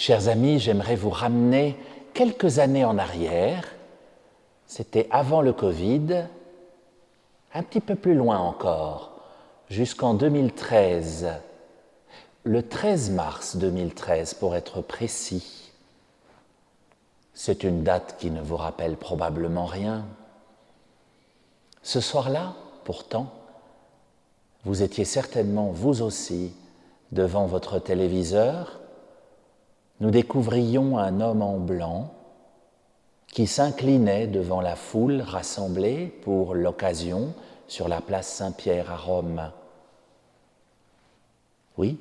Chers amis, j'aimerais vous ramener quelques années en arrière. C'était avant le Covid, un petit peu plus loin encore, jusqu'en 2013, le 13 mars 2013 pour être précis. C'est une date qui ne vous rappelle probablement rien. Ce soir-là, pourtant, vous étiez certainement vous aussi devant votre téléviseur. Nous découvrions un homme en blanc qui s'inclinait devant la foule rassemblée pour l'occasion sur la place Saint-Pierre à Rome. Oui,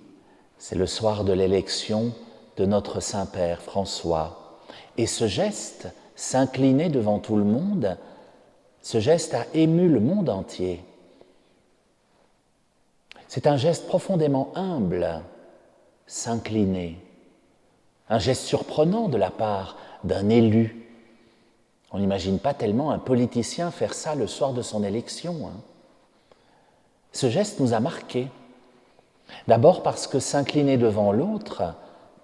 c'est le soir de l'élection de notre Saint-Père François. Et ce geste, s'incliner devant tout le monde, ce geste a ému le monde entier. C'est un geste profondément humble, s'incliner. Un geste surprenant de la part d'un élu. On n'imagine pas tellement un politicien faire ça le soir de son élection. Ce geste nous a marqués. D'abord parce que s'incliner devant l'autre,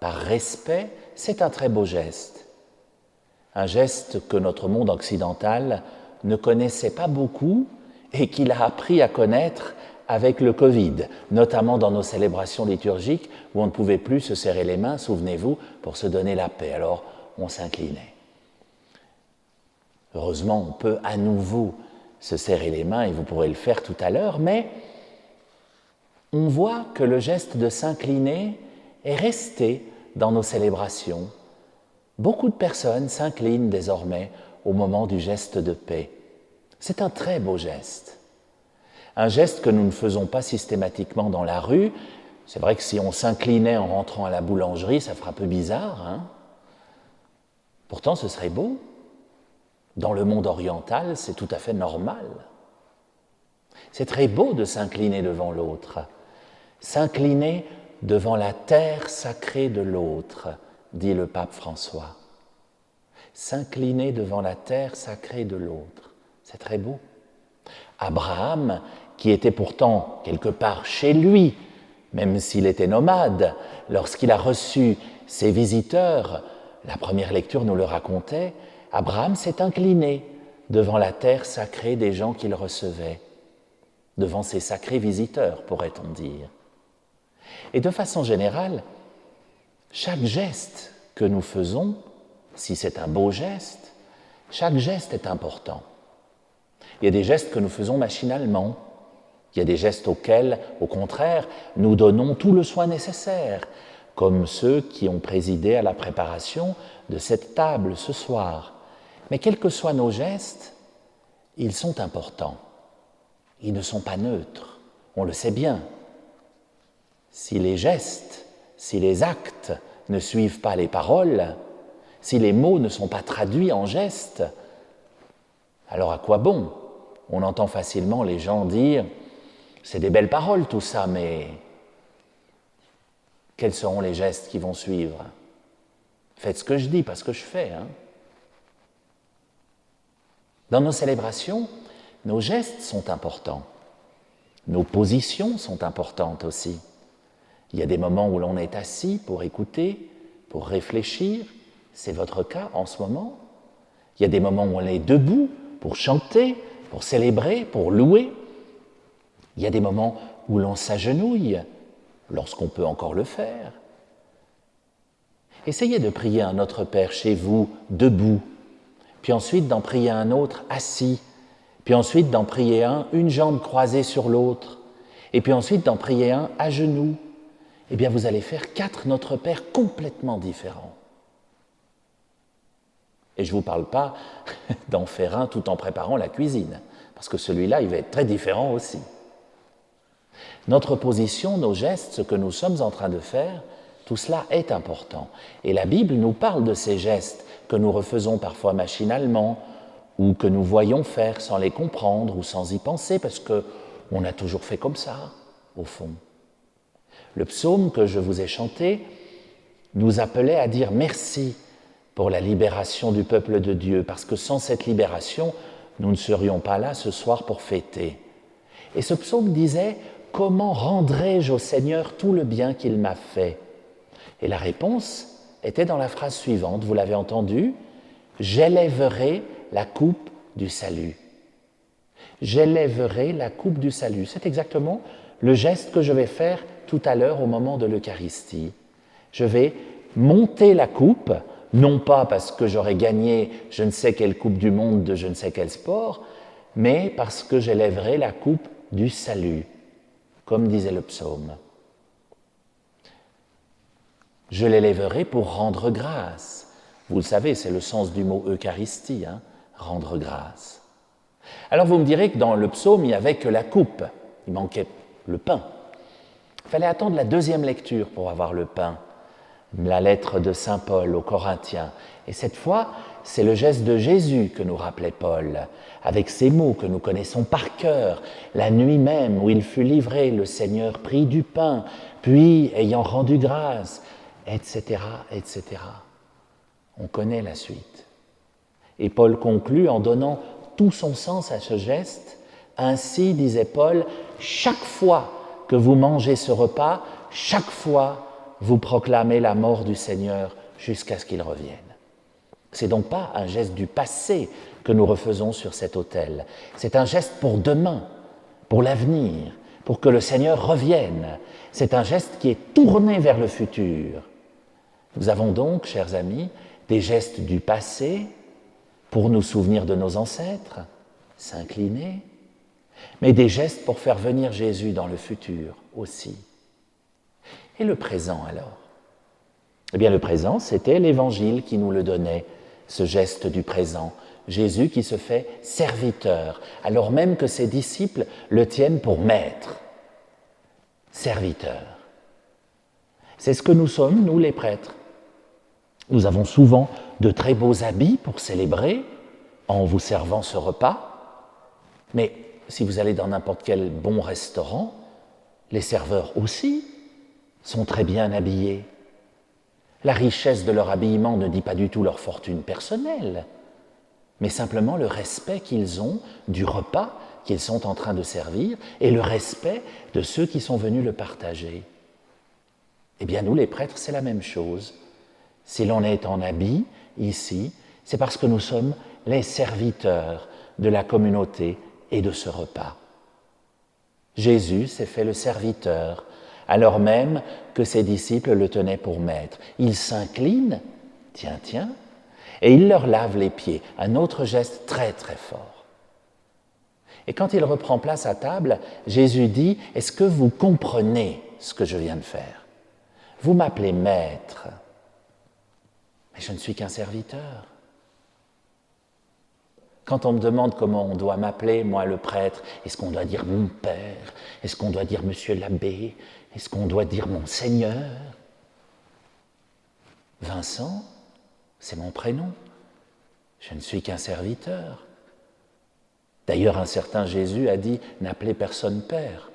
par respect, c'est un très beau geste. Un geste que notre monde occidental ne connaissait pas beaucoup et qu'il a appris à connaître avec le Covid, notamment dans nos célébrations liturgiques où on ne pouvait plus se serrer les mains, souvenez-vous, pour se donner la paix. Alors, on s'inclinait. Heureusement, on peut à nouveau se serrer les mains et vous pourrez le faire tout à l'heure, mais on voit que le geste de s'incliner est resté dans nos célébrations. Beaucoup de personnes s'inclinent désormais au moment du geste de paix. C'est un très beau geste. Un geste que nous ne faisons pas systématiquement dans la rue. C'est vrai que si on s'inclinait en rentrant à la boulangerie, ça ferait un peu bizarre, hein ? Pourtant, ce serait beau. Dans le monde oriental, c'est tout à fait normal. C'est très beau de s'incliner devant l'autre. S'incliner devant la terre sacrée de l'autre, dit le pape François. S'incliner devant la terre sacrée de l'autre, c'est très beau. Abraham, qui était pourtant quelque part chez lui, même s'il était nomade, lorsqu'il a reçu ses visiteurs, la première lecture nous le racontait, Abraham s'est incliné devant la terre sacrée des gens qu'il recevait, devant ses sacrés visiteurs, pourrait-on dire. Et de façon générale, chaque geste que nous faisons, si c'est un beau geste, chaque geste est important. Il y a des gestes que nous faisons machinalement. Il y a des gestes auxquels, au contraire, nous donnons tout le soin nécessaire, comme ceux qui ont présidé à la préparation de cette table ce soir. Mais quels que soient nos gestes, ils sont importants. Ils ne sont pas neutres, on le sait bien. Si les gestes, si les actes ne suivent pas les paroles, si les mots ne sont pas traduits en gestes, alors à quoi bon ? On entend facilement les gens dire « c'est des belles paroles tout ça, mais quels seront les gestes qui vont suivre ? Faites ce que je dis, pas ce que je fais. » Dans nos célébrations, nos gestes sont importants. Nos positions sont importantes aussi. Il y a des moments où l'on est assis pour écouter, pour réfléchir. C'est votre cas en ce moment. Il y a des moments où on est debout pour chanter, pour célébrer, pour louer. Il y a des moments où l'on s'agenouille, lorsqu'on peut encore le faire. Essayez de prier un Notre Père chez vous, debout, puis ensuite d'en prier un autre assis, puis ensuite d'en prier un une jambe croisée sur l'autre, et puis ensuite d'en prier un à genoux. Eh bien, vous allez faire 4 Notre Père complètement différents. Et je ne vous parle pas d'en faire un tout en préparant la cuisine, parce que celui-là, il va être très différent aussi. Notre position, nos gestes, ce que nous sommes en train de faire, tout cela est important. Et la Bible nous parle de ces gestes que nous refaisons parfois machinalement, ou que nous voyons faire sans les comprendre ou sans y penser, parce qu'on a toujours fait comme ça, au fond. Le psaume que je vous ai chanté nous appelait à dire merci pour la libération du peuple de Dieu, parce que sans cette libération, nous ne serions pas là ce soir pour fêter. Et ce psaume disait « Comment rendrai-je au Seigneur tout le bien qu'il m'a fait ?» Et la réponse était dans la phrase suivante, vous l'avez entendu, « J'élèverai la coupe du salut ». J'élèverai la coupe du salut. C'est exactement le geste que je vais faire tout à l'heure au moment de l'Eucharistie. Je vais monter la coupe, non pas parce que j'aurai gagné je ne sais quelle coupe du monde de je ne sais quel sport, mais parce que j'élèverai la coupe du salut, comme disait le psaume. Je l'élèverai pour rendre grâce. Vous le savez, c'est le sens du mot Eucharistie, rendre grâce. Alors vous me direz que dans le psaume, il n'y avait que la coupe, il manquait le pain. Il fallait attendre la deuxième lecture pour avoir le pain, la lettre de saint Paul aux Corinthiens. Et cette fois, c'est le geste de Jésus que nous rappelait Paul, avec ces mots que nous connaissons par cœur. La nuit même où il fut livré, le Seigneur prit du pain, puis, ayant rendu grâce, etc., etc. On connaît la suite. Et Paul conclut en donnant tout son sens à ce geste. Ainsi, disait Paul, chaque fois que vous mangez ce repas, chaque fois vous proclamez la mort du Seigneur jusqu'à ce qu'il revienne. C'est donc pas un geste du passé que nous refaisons sur cet autel. C'est un geste pour demain, pour l'avenir, pour que le Seigneur revienne. C'est un geste qui est tourné vers le futur. Nous avons donc, chers amis, des gestes du passé pour nous souvenir de nos ancêtres, s'incliner, mais des gestes pour faire venir Jésus dans le futur aussi. Et le présent alors ? Eh bien le présent, c'était l'Évangile qui nous le donnait, ce geste du présent. Jésus qui se fait serviteur, alors même que ses disciples le tiennent pour maître. Serviteur. C'est ce que nous sommes, nous les prêtres. Nous avons souvent de très beaux habits pour célébrer en vous servant ce repas, mais si vous allez dans n'importe quel bon restaurant, les serveurs aussi sont très bien habillés. La richesse de leur habillement ne dit pas du tout leur fortune personnelle, mais simplement le respect qu'ils ont du repas qu'ils sont en train de servir et le respect de ceux qui sont venus le partager. Eh bien, nous, les prêtres, c'est la même chose. Si l'on est en habit, ici, c'est parce que nous sommes les serviteurs de la communauté et de ce repas. Jésus s'est fait le serviteur, alors même que ses disciples le tenaient pour maître. Il s'incline, tiens, et il leur lave les pieds, un autre geste très très fort. Et quand il reprend place à table, Jésus dit « Est-ce que vous comprenez ce que je viens de faire ? Vous m'appelez maître, mais je ne suis qu'un serviteur. » Quand on me demande comment on doit m'appeler, moi le prêtre, est-ce qu'on doit dire mon père ? Est-ce qu'on doit dire monsieur l'abbé ? Est-ce qu'on doit dire mon Seigneur ? Vincent, c'est mon prénom. Je ne suis qu'un serviteur. D'ailleurs, un certain Jésus a dit « N'appelez personne Père,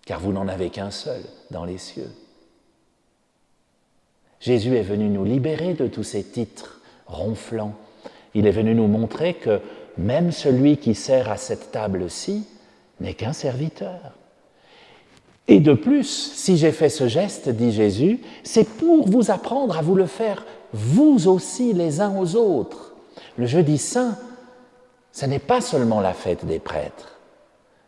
car vous n'en avez qu'un seul dans les cieux. » Jésus est venu nous libérer de tous ces titres ronflants. Il est venu nous montrer que même celui qui sert à cette table-ci n'est qu'un serviteur. Et de plus, si j'ai fait ce geste, dit Jésus, c'est pour vous apprendre à vous le faire vous aussi les uns aux autres. Le jeudi saint, ce n'est pas seulement la fête des prêtres,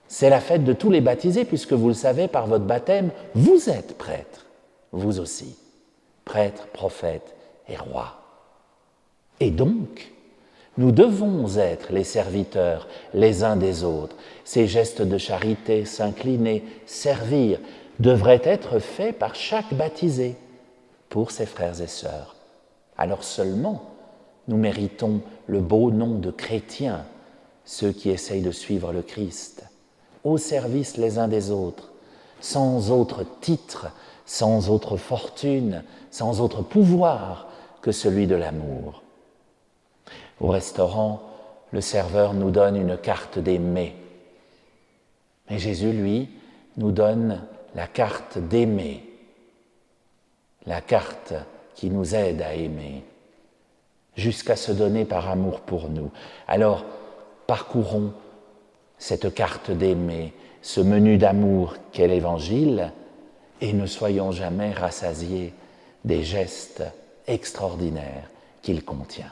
c'est la fête de tous les baptisés, puisque vous le savez, par votre baptême, vous êtes prêtres, vous aussi, prêtres, prophètes et rois. Et donc, nous devons être les serviteurs les uns des autres. Ces gestes de charité, s'incliner, servir, devraient être faits par chaque baptisé pour ses frères et sœurs. Alors seulement, nous méritons le beau nom de chrétiens, ceux qui essayent de suivre le Christ, au service les uns des autres, sans autre titre, sans autre fortune, sans autre pouvoir que celui de l'amour. Au restaurant, le serveur nous donne une carte des mets. Mais Jésus, lui, nous donne la carte d'aimer, la carte qui nous aide à aimer, jusqu'à se donner par amour pour nous. Alors, parcourons cette carte d'aimer, ce menu d'amour qu'est l'Évangile, et ne soyons jamais rassasiés des gestes extraordinaires qu'il contient.